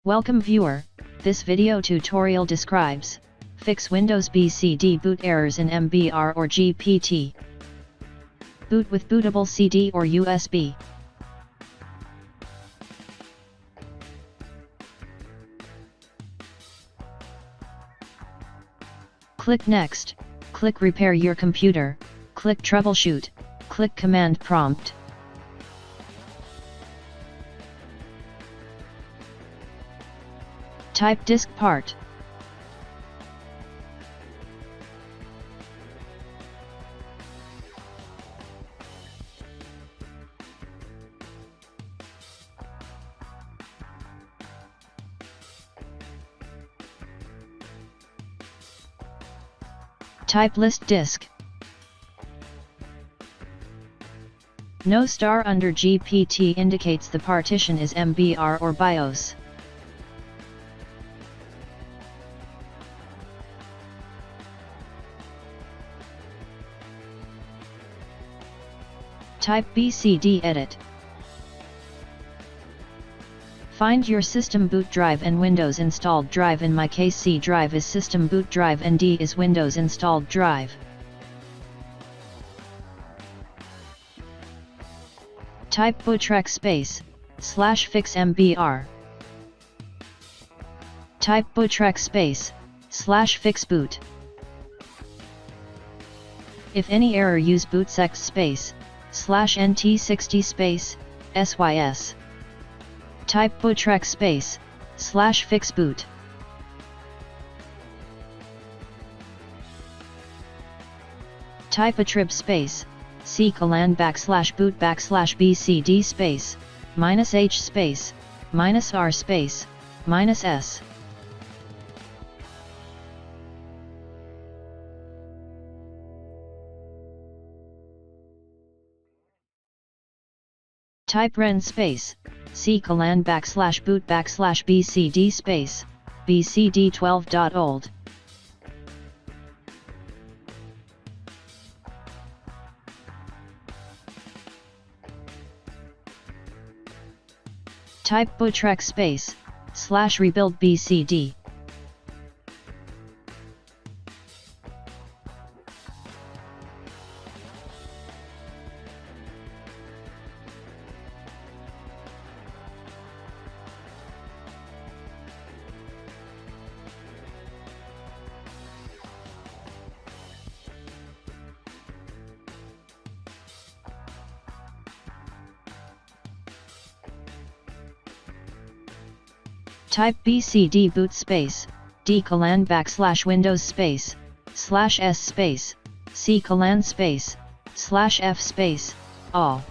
Welcome viewer, this video tutorial describes, fix Windows BCD boot errors in MBR or GPT. Boot with bootable CD or USB. Click Next, click Repair your computer, click Troubleshoot, click Command Prompt. Type Diskpart. Type list disk. No star under GPT indicates the partition is MBR or BIOS. Type BCD edit. Find your system boot drive and Windows installed drive. In my case, C drive is system boot drive and D is Windows installed drive. Type boottrack /fix MBR. Type boottrack /fix boot. If any error, use bootsex /nt60 sys. Type boottrack /fix boot. Type attrib /c:\boot /bcd -h -r -s. Type ren /c:\boot /bcd bcd12.old. Type boottrack /RebuildBCD. Type BCD boot d:\Windows /s c:\f all.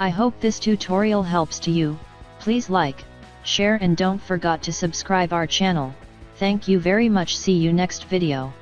I hope this tutorial helps to you. Please like, share and don't forget to subscribe our channel. Thank you very much. See you next video.